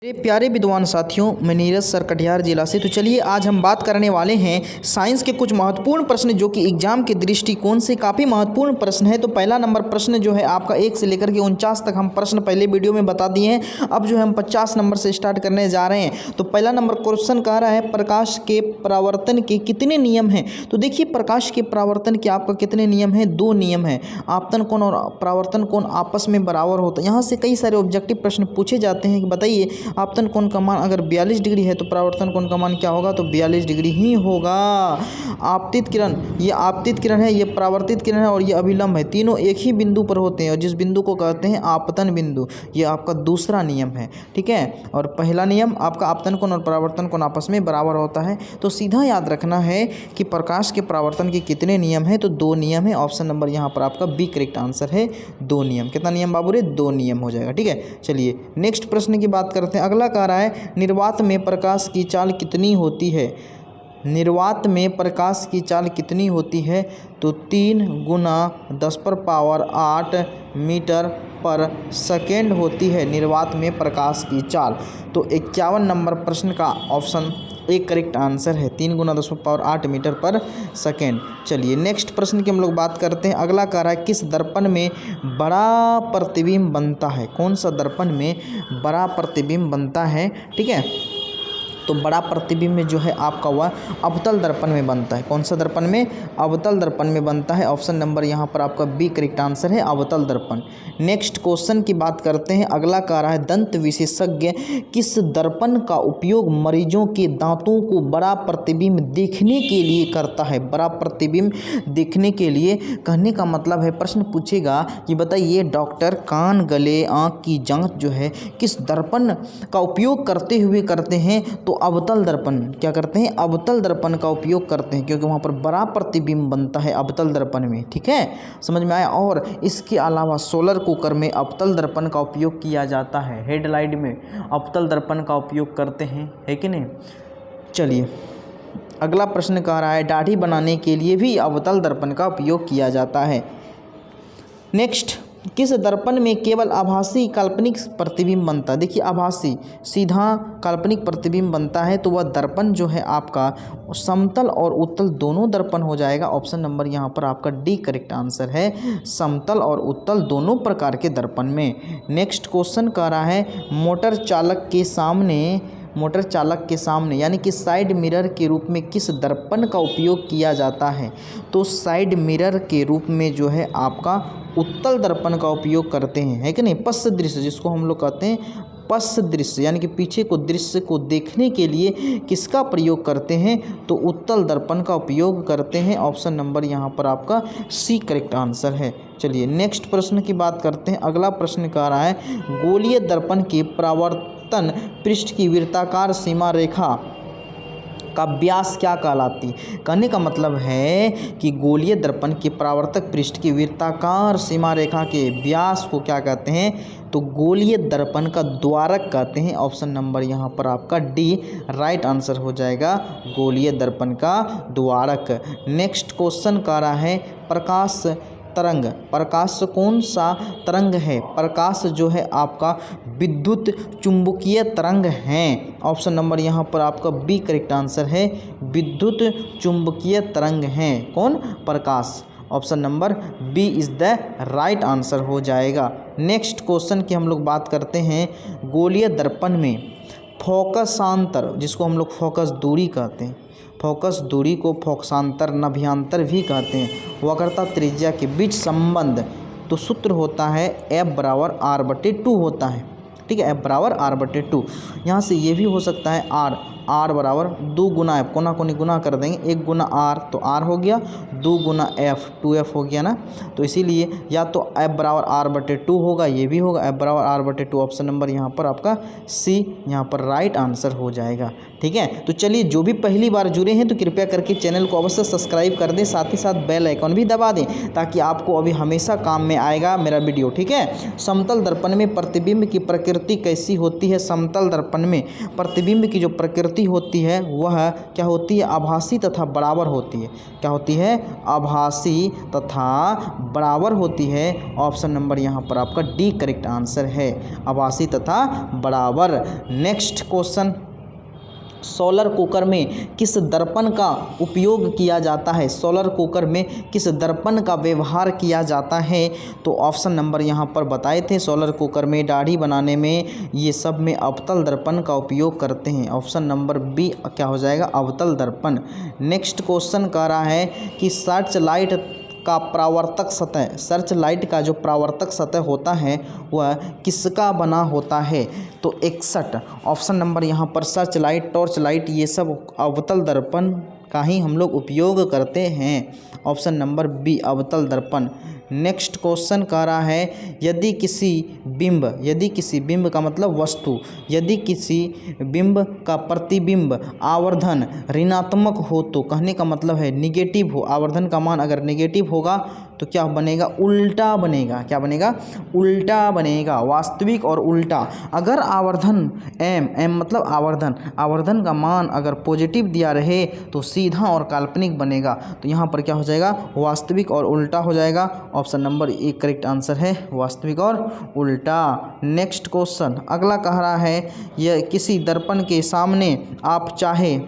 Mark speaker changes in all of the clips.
Speaker 1: मेरे प्यारे विद्वान साथियों, मैं नीरज सर कटिहार जिला से। तो चलिए आज हम बात करने वाले हैं साइंस के कुछ महत्वपूर्ण प्रश्न जो कि एग्जाम के दृष्टिकोण से काफ़ी महत्वपूर्ण प्रश्न है। तो पहला नंबर प्रश्न जो है आपका 1 से लेकर के 49 तक हम प्रश्न पहले वीडियो में बता दिए हैं। अब जो है हम 50 नंबर से स्टार्ट करने जा रहे हैं। तो पहला नंबर क्वेश्चन कह रहा है प्रकाश के परावर्तन के कितने नियम हैं। तो देखिए प्रकाश के परावर्तन के आपका कितने नियम हैं, 2 नियम हैं। आपतन कोण और परावर्तन कोण आपस में बराबर होता है। यहाँ से कई सारे ऑब्जेक्टिव प्रश्न पूछे जाते हैं कि बताइए आपतन कोण का मान अगर 42 डिग्री है तो परावर्तन कोण का मान क्या होगा, तो 42 डिग्री ही होगा। आपतित किरण, ये आपतित किरण है, ये परावर्तित किरण है और ये अभिलंब है, तीनों एक ही बिंदु पर होते हैं और जिस बिंदु को कहते हैं आपतन बिंदु। ये आपका दूसरा नियम है, ठीक है। और पहला नियम आपका आपतन कोण और परावर्तन कोण आपस में बराबर होता है। तो सीधा याद रखना है कि प्रकाश के परावर्तन के कितने नियम हैं, तो 2 नियम है। ऑप्शन नंबर यहाँ पर आपका बी करेक्ट आंसर है, 2 नियम। कितना नियम बाबू रे, 2 नियम हो जाएगा, ठीक है। चलिए नेक्स्ट प्रश्न की बात करते हैं। अगला कह रहा है निर्वात में प्रकाश की चाल कितनी होती है। निर्वात में प्रकाश की चाल कितनी होती है, तो 3 × 10⁸ मीटर पर सेकेंड होती है निर्वात में प्रकाश की चाल। तो 51 नंबर प्रश्न का ऑप्शन एक करेक्ट आंसर है, 3 × 10⁸ मीटर पर सेकेंड। चलिए नेक्स्ट प्रश्न की हम लोग बात करते हैं। अगला कह रहा है किस दर्पण में बड़ा प्रतिबिंब बनता है। कौन सा दर्पण में बड़ा प्रतिबिंब बनता है, ठीक है। तो बड़ा प्रतिबिंब में जो है आपका वह अवतल दर्पण में बनता है। कौन सा दर्पण में, अवतल दर्पण में बनता है। ऑप्शन नंबर यहाँ पर आपका बी करेक्ट आंसर है, अवतल दर्पण। नेक्स्ट क्वेश्चन की बात करते हैं। अगला कह रहा है दंत विशेषज्ञ किस दर्पण का उपयोग मरीजों के दांतों को बड़ा प्रतिबिंब देखने के लिए करता है। बड़ा प्रतिबिंब देखने के लिए कहने का मतलब है, प्रश्न पूछेगा कि बताइए डॉक्टर कान गले आँख की जाँच जो है किस दर्पण का उपयोग करते हुए करते हैं, तो अवतल दर्पण क्या करते हैं, अवतल दर्पण का उपयोग करते हैं, क्योंकि वहाँ पर बड़ा प्रतिबिंब बनता है अवतल दर्पण में, ठीक है। समझ में आया। और इसके अलावा सोलर कुकर में अवतल दर्पण का उपयोग किया जाता है, हेडलाइट में अवतल दर्पण का उपयोग करते हैं, है कि नहीं। चलिए अगला प्रश्न कह रहा है दाढ़ी बनाने के लिए भी अवतल दर्पण का उपयोग किया जाता है। नेक्स्ट, किस दर्पण में केवल आभासी काल्पनिक प्रतिबिंब बनता है। देखिए आभासी सीधा काल्पनिक प्रतिबिंब बनता है, तो वह दर्पण जो है आपका समतल और उत्तल दोनों दर्पण हो जाएगा। ऑप्शन नंबर यहाँ पर आपका डी करेक्ट आंसर है, समतल और उत्तल दोनों प्रकार के दर्पण में। नेक्स्ट क्वेश्चन कह रहा है मोटर चालक के सामने यानी कि साइड मिरर के रूप में किस दर्पण का उपयोग किया जाता है। तो साइड मिरर के रूप में जो है आपका उत्तल दर्पण का उपयोग करते हैं, है कि नहीं। पश्च दृश्य जिसको हम लोग कहते हैं पश्च दृश्य यानी कि पीछे को दृश्य को देखने के लिए किसका प्रयोग करते हैं, तो उत्तल दर्पण का उपयोग करते हैं। ऑप्शन नंबर यहाँ पर आपका सी करेक्ट आंसर है। चलिए नेक्स्ट प्रश्न की बात करते हैं। अगला प्रश्न कह रहा है गोलीय दर्पण के परावर्तन पृष्ठ की वृत्ताकार सीमा रेखा का व्यास क्या कहलाती। कहने का मतलब है कि गोलीय दर्पण के परावर्तक पृष्ठ की वृत्ताकार सीमा रेखा के व्यास को क्या कहते हैं, तो गोलीय दर्पण का द्वारक कहते हैं। ऑप्शन नंबर यहाँ पर आपका डी राइट आंसर हो जाएगा, गोलीय दर्पण का द्वारक। नेक्स्ट क्वेश्चन कह रहा है प्रकाश तरंग, प्रकाश कौन सा तरंग है। प्रकाश जो है आपका विद्युत चुंबकीय तरंग हैं। ऑप्शन नंबर यहाँ पर आपका बी करेक्ट आंसर है, विद्युत चुंबकीय तरंग हैं। कौन, प्रकाश। Option number B is the right answer हो जाएगा। नेक्स्ट क्वेश्चन की हम लोग बात करते हैं। गोलीय दर्पण में फोकसांतर जिसको हम लोग फोकस दूरी कहते हैं, फोकस दूरी को फोकसांतर नभ्यांतर भी कहते हैं, वक्रता त्रिज्या के बीच संबंध तो सूत्र होता है F = R/2 होता है, ठीक है। F = R/2। यहाँ से ये भी हो सकता है R = 2 × F, कोना कोनी गुना कर देंगे, 1 × R तो R हो गया, 2 × F 2F हो गया ना। तो इसीलिए या तो F = R/2 होगा, ये भी होगा F = R/2। ऑप्शन नंबर यहाँ पर आपका सी यहाँ पर राइट आंसर हो जाएगा, ठीक है। तो चलिए जो भी पहली बार जुड़े हैं तो कृपया करके चैनल को अवश्य सब्सक्राइब कर दें, साथ ही साथ बेल आइकन भी दबा दें ताकि आपको अभी हमेशा काम में आएगा मेरा वीडियो, ठीक है। समतल दर्पण में प्रतिबिंब की प्रकृति कैसी होती है। समतल दर्पण में प्रतिबिंब की जो प्रकृति प्रवृत्ति होती है वह क्या होती है, आभासी तथा बराबर होती है। क्या होती है, आभासी तथा बराबर होती है। ऑप्शन नंबर यहाँ पर आपका डी करेक्ट आंसर है, आभासी तथा बराबर। नेक्स्ट क्वेश्चन, सोलर कुकर में किस दर्पण का उपयोग किया जाता है, सोलर कुकर में किस दर्पण का व्यवहार किया जाता है। तो ऑप्शन नंबर यहाँ पर बताए थे, सोलर कुकर में दाढ़ी बनाने में ये सब में अवतल दर्पण का उपयोग करते हैं। ऑप्शन नंबर बी क्या हो जाएगा, अवतल दर्पण। नेक्स्ट क्वेश्चन कह रहा है कि सर्च लाइट का परावर्तक सतह, सर्च लाइट का जो परावर्तक सतह होता है वह किसका बना होता है। तो 61 ऑप्शन नंबर यहाँ पर सर्च लाइट, टॉर्च लाइट ये सब अवतल दर्पण का ही हम लोग उपयोग करते हैं। ऑप्शन नंबर बी अवतल दर्पण। नेक्स्ट क्वेश्चन कह रहा है यदि किसी बिंब का मतलब वस्तु, यदि किसी बिंब का प्रतिबिंब आवर्धन ऋणात्मक हो तो कहने का मतलब है निगेटिव हो, आवर्धन का मान अगर निगेटिव होगा तो क्या बनेगा, उल्टा बनेगा। क्या बनेगा, उल्टा बनेगा, वास्तविक और उल्टा। अगर आवर्धन एम मतलब आवर्धन का मान अगर पॉजिटिव दिया रहे तो सीधा और काल्पनिक बनेगा। तो यहाँ पर क्या हो जाएगा, वास्तविक और उल्टा हो जाएगा। Option number A correct answer है, वास्तविक और उल्टा। नेक्स्ट क्वेश्चन अगला कह रहा है यह किसी दर्पण के सामने आप चाहे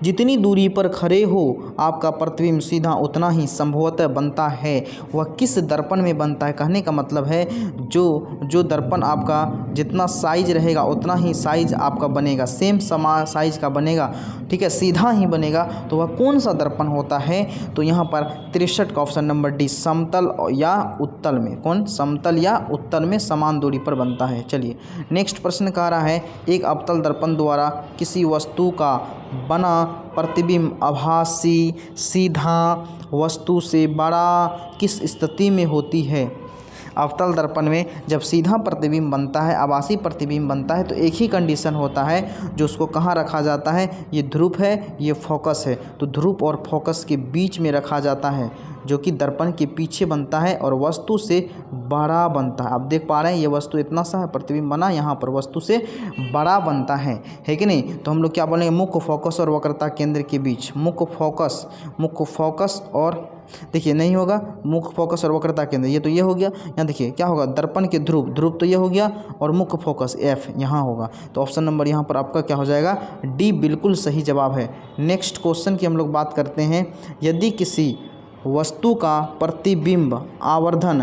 Speaker 1: जितनी दूरी पर खड़े हो आपका प्रतिबिंब सीधा उतना ही संभवतः बनता है। वह किस दर्पण में बनता है, कहने का मतलब है जो दर्पण आपका जितना साइज रहेगा उतना ही साइज आपका बनेगा, सेम समान साइज का बनेगा, ठीक है, सीधा ही बनेगा। तो वह कौन सा दर्पण होता है। तो यहाँ पर 63 का ऑप्शन नंबर डी समतल या उत्तल में, कौन, समतल या उत्तल में समान दूरी पर बनता है। चलिए नेक्स्ट प्रश्न कह रहा है एक अवतल दर्पण द्वारा किसी वस्तु का बना प्रतिबिंब आभासी सीधा वस्तु से बड़ा किस स्थिति में होती है। अवतल दर्पण में जब सीधा प्रतिबिंब बनता है, आभासी प्रतिबिंब बनता है तो एक ही कंडीशन होता है जो उसको कहाँ रखा जाता है, ये ध्रुव है, ये फोकस है। तो ध्रुव और फोकस के बीच में रखा जाता है जो कि दर्पण के पीछे बनता है और वस्तु से बड़ा बनता है। आप देख पा रहे हैं ये वस्तु इतना सा है, प्रतिबिंब बना, यहाँ पर वस्तु से बड़ा बनता है कि नहीं। तो हम लोग क्या बोलेंगे, मुख्य फोकस और वक्रता केंद्र के बीच, मुख्य फोकस और देखिए नहीं होगा मुख्य फोकस और वक्रता केंद्र, ये तो ये हो गया। यहाँ देखिए क्या होगा, दर्पण के ध्रुव तो ये हो गया और मुख्य फोकस एफ यहाँ होगा। तो ऑप्शन नंबर यहाँ पर आपका क्या हो जाएगा, डी बिल्कुल सही जवाब है। नेक्स्ट क्वेश्चन की हम लोग बात करते हैं यदि किसी वस्तु का प्रतिबिंब आवर्धन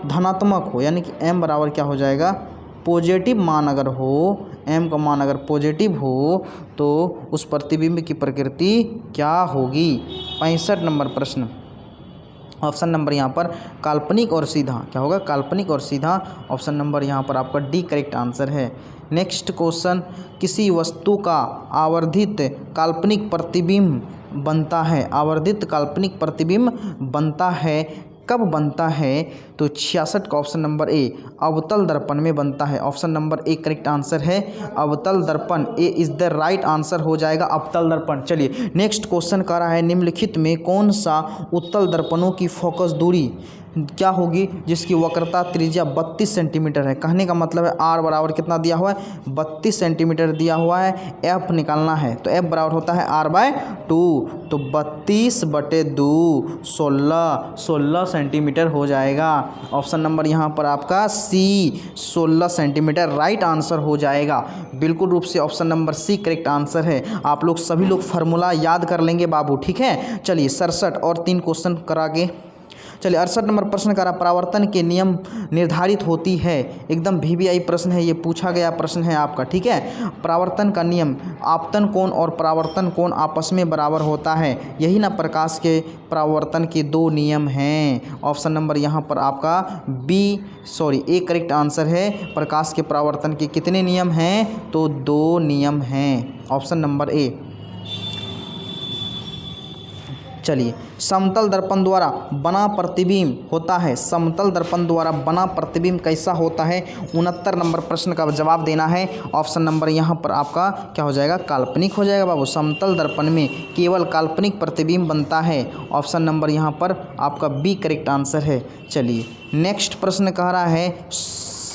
Speaker 1: धनात्मक हो, यानी कि एम बराबर क्या हो जाएगा, पॉजिटिव मान अगर हो, एम का मान अगर पॉजिटिव हो तो उस प्रतिबिंब की प्रकृति क्या होगी। 65 नंबर प्रश्न, ऑप्शन नंबर यहाँ पर काल्पनिक और सीधा, क्या होगा, काल्पनिक और सीधा। ऑप्शन नंबर यहाँ पर आपका डी करेक्ट आंसर है। नेक्स्ट क्वेश्चन किसी वस्तु का आवर्धित काल्पनिक प्रतिबिंब बनता है, आवर्धित काल्पनिक प्रतिबिंब बनता है, कब बनता है। तो 66 का ऑप्शन नंबर ए अवतल दर्पण में बनता है। Option number A correct answer है, अवतल दर्पण, A is the right answer हो जाएगा, अवतल दर्पण। चलिए नेक्स्ट क्वेश्चन कह रहा है निम्नलिखित में कौन सा उत्तल दर्पणों की फोकस दूरी क्या होगी जिसकी वक्रता त्रिज्या 32 सेंटीमीटर है। कहने का मतलब है आर बराबर कितना दिया हुआ है, 32 सेंटीमीटर दिया हुआ है, एफ निकालना है तो एफ बराबर होता है r/2, तो 32/2 16 सेंटीमीटर हो जाएगा। ऑप्शन नंबर यहाँ पर आपका सी 16 सेंटीमीटर राइट आंसर हो जाएगा। बिल्कुल रूप से option number C correct answer है। आप लोग सभी लोग फार्मूला याद कर लेंगे बाबू, ठीक है। चलिए 67 और 3 क्वेश्चन करा के चलिए 68 नंबर प्रश्न करा परावर्तन के नियम निर्धारित होती है, एकदम VVI प्रश्न है, ये पूछा गया प्रश्न है आपका, ठीक है। परावर्तन का नियम, आपतन कोण और परावर्तन कोण आपस में बराबर होता है, यही ना प्रकाश के परावर्तन के 2 नियम हैं। ऑप्शन नंबर यहाँ पर आपका ए करेक्ट आंसर है। प्रकाश के परावर्तन के कितने नियम हैं, तो 2 नियम हैं, ऑप्शन नंबर ए। चलिए समतल दर्पण द्वारा बना प्रतिबिंब होता है, समतल दर्पण द्वारा बना प्रतिबिंब कैसा होता है। 69 नंबर प्रश्न का जवाब देना है। ऑप्शन नंबर यहाँ पर आपका क्या हो जाएगा, काल्पनिक हो जाएगा बाबू। समतल दर्पण में केवल काल्पनिक प्रतिबिंब बनता है। ऑप्शन नंबर यहाँ पर आपका बी करेक्ट आंसर है। चलिए नेक्स्ट प्रश्न कह रहा है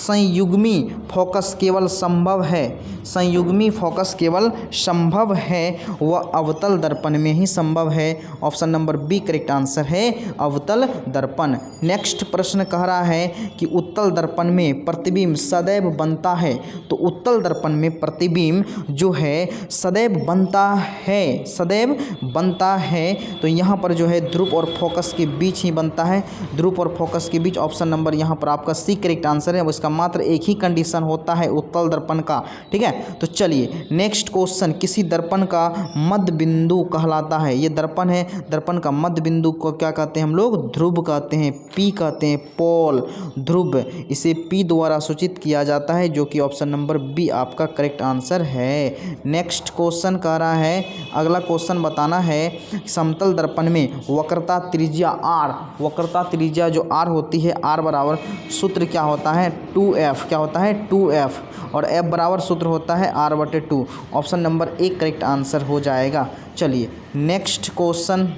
Speaker 1: संयुग्मी फोकस केवल संभव है, संयुग्मी फोकस केवल संभव है, वह अवतल दर्पण में ही संभव है। Option number B correct answer है, अवतल दर्पण। नेक्स्ट प्रश्न कह रहा है कि उत्तल दर्पण में प्रतिबिंब सदैव बनता है, तो उत्तल दर्पण में प्रतिबिंब जो है सदैव बनता है, सदैव बनता है, तो यहाँ पर जो है ध्रुव और फोकस के बीच ही बनता है, ध्रुव और फोकस के बीच। ऑप्शन नंबर यहाँ पर आपका सी करेक्ट आंसर है। उसका मात्र एक ही कंडीशन होता है उत्तल दर्पण का, ठीक है। तो चलिए नेक्स्ट क्वेश्चन, किसी दर्पण का मध्य बिंदु कहलाता है, ये दर्पण है, दर्पण का मध्य बिंदु को क्या कहते हैं हम लोग, ध्रुव कहते हैं, पी कहते हैं, पोल, ध्रुव, इसे पी द्वारा सूचित किया जाता है, जो कि ऑप्शन नंबर बी आपका करेक्ट आंसर है। नेक्स्ट क्वेश्चन कह रहा है, अगला क्वेश्चन बताना है, समतल दर्पण में वक्रता त्रिज्या आर, वक्रता त्रिज्या जो आर होती है, आर बराबर सूत्र क्या होता है 2f, क्या होता है 2f, और f बराबर सूत्र होता है r/2। Option number A correct answer हो जाएगा। चलिए नेक्स्ट क्वेश्चन,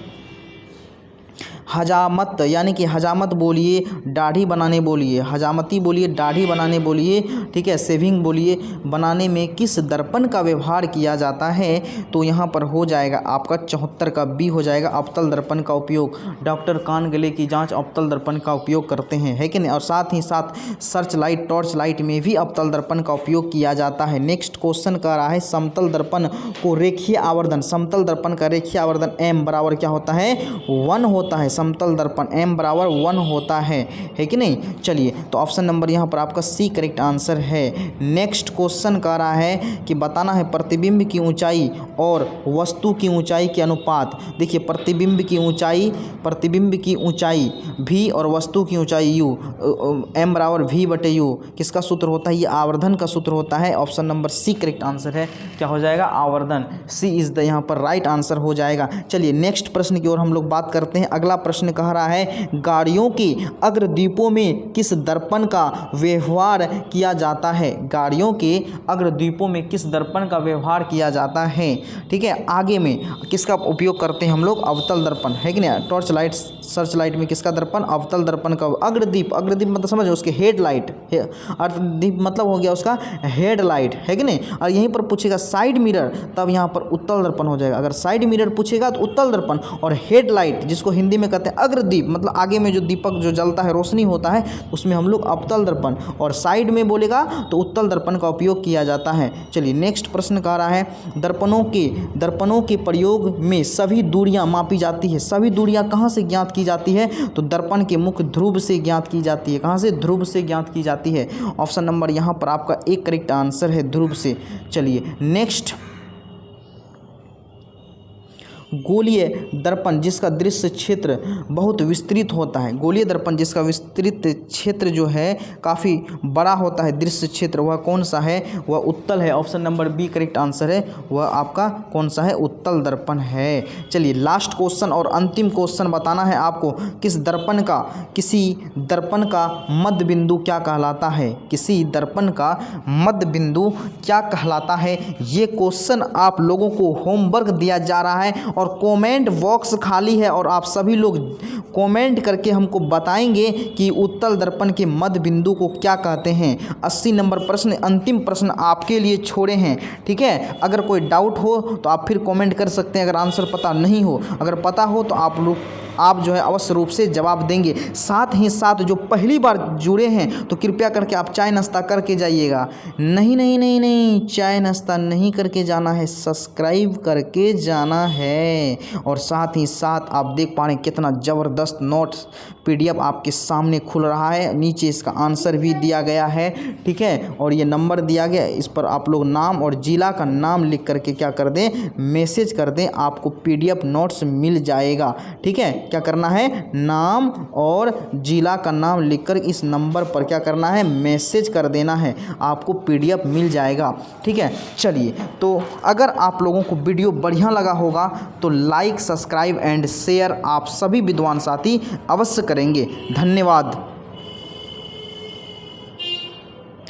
Speaker 1: हजामत यानी कि हजामत बोलिए, दाढ़ी बनाने बोलिए, हजामती बोलिए, दाढ़ी बनाने बोलिए, ठीक है, शेविंग बोलिए, बनाने में किस दर्पण का व्यवहार किया जाता है, तो यहाँ पर हो जाएगा आपका 74 का बी हो जाएगा, अवतल दर्पण का उपयोग। डॉक्टर कान गले की जांच अवतल दर्पण का उपयोग करते हैं, है कि नहीं, और साथ ही साथ सर्च लाइट, टॉर्च लाइट में भी अवतल दर्पण का उपयोग किया जाता है। नेक्स्ट क्वेश्चन कह रहा है, समतल दर्पण को रेखीय आवर्धन, समतल दर्पण का रेखीय आवर्धन m बराबर क्या होता है 1 होता है, समतल दर्पण m बराबर 1 होता है कि नहीं। चलिए तो ऑप्शन नंबर यहाँ पर आपका सी करेक्ट आंसर है। नेक्स्ट क्वेश्चन कह रहा है कि बताना है प्रतिबिंब की ऊंचाई और वस्तु की ऊंचाई के अनुपात। देखिए प्रतिबिंब की ऊंचाई v और वस्तु की ऊंचाई u, m बराबर v/u, किसका सूत्र होता है, ये आवर्धन का सूत्र होता है। Option number C correct answer है, क्या हो जाएगा आवर्धन, सी इज द यहाँ पर राइट आंसर हो जाएगा। चलिए नेक्स्ट प्रश्न की ओर हम लोग बात करते हैं। अगला प्रश्न कह रहा है, गाड़ियों के अग्रद्वीपों में किस दर्पण का व्यवहार किया जाता है, गाड़ियों के अग्रद्वीपों में किस दर्पण का व्यवहार किया जाता है, ठीक है। आगे में किसका उपयोग करते हैं हम लोग, अवतल दर्पण, है कि नहीं, टॉर्च लाइट, सर्च लाइट में किसका दर्पण, अवतल दर्पण का। अग्रद्वीप, अग्रद्वीप मतलब समझो उसके हेडलाइट, अर्धद्वीप मतलब हो गया उसका हेडलाइट, है कि नहीं। और यहीं पर पूछेगा साइड मिरर, तब यहाँ पर उत्तल दर्पण हो जाएगा। अगर साइड मिरर पूछेगा तो उत्तल दर्पण, और हेडलाइट जिसको हिंदी में कहते हैं अग्रदीप, मतलब आगे में जो दीपक जो जलता है, रोशनी होता है, उसमें हम लोग अवतल दर्पण, और साइड में बोलेगा तो उत्तल दर्पण का उपयोग किया जाता है। चलिए नेक्स्ट प्रश्न कह रहा है, दर्पणों के प्रयोग में सभी दूरियां मापी जाती है, सभी दूरियां कहाँ से ज्ञात की जाती है, तो दर्पण के मुख्य ध्रुव से ज्ञात की जाती है। कहाँ से, ध्रुव से ज्ञात की जाती है। ऑप्शन नंबर यहाँ पर आपका एक करेक्ट आंसर है, ध्रुव से। चलिए नेक्स्ट, गोलीय दर्पण जिसका दृश्य क्षेत्र बहुत विस्तृत होता है, गोलीय दर्पण जिसका विस्तृत क्षेत्र जो है काफ़ी बड़ा होता है दृश्य क्षेत्र, वह कौन सा है, वह उत्तल है। Option number B correct answer है, वह आपका कौन सा है, उत्तल दर्पण है। चलिए लास्ट क्वेश्चन और अंतिम क्वेश्चन बताना है आपको, किसी दर्पण का मध्य बिंदु क्या कहलाता है, किसी दर्पण का मध्य बिंदु क्या कहलाता है। ये क्वेश्चन आप लोगों को होमवर्क दिया जा रहा है और कमेंट बॉक्स खाली है, और आप सभी लोग कमेंट करके हमको बताएंगे कि उत्तल दर्पण के मध्य बिंदु को क्या कहते हैं। 80 नंबर प्रश्न, अंतिम प्रश्न आपके लिए छोड़े हैं, ठीक है। अगर कोई डाउट हो तो आप फिर कमेंट कर सकते हैं, अगर आंसर पता नहीं हो, अगर पता हो तो आप जो है अवश्य रूप से जवाब देंगे। साथ ही साथ जो पहली बार जुड़े हैं तो कृपया करके आप चाय नाश्ता करके जाइएगा। नहीं, चाय नाश्ता नहीं करके जाना है, सब्सक्राइब करके जाना है। और साथ ही साथ आप देख पा रहे हैं कितना ज़बरदस्त नोट्स PDF आपके सामने खुल रहा है, नीचे इसका आंसर भी दिया गया है, ठीक है, और ये नंबर दिया गया, इस पर आप लोग नाम और जिला का नाम लिख करके क्या कर दें, मैसेज कर दें, आपको PDF नोट्स मिल जाएगा, ठीक है। क्या करना है, नाम और जिला का नाम लिखकर इस नंबर पर क्या करना है, मैसेज कर देना है, आपको PDF मिल जाएगा, ठीक है। चलिए तो अगर आप लोगों को वीडियो बढ़िया लगा होगा तो लाइक, सब्सक्राइब एंड शेयर आप सभी विद्वान साथी अवश्य करेंगे। धन्यवाद।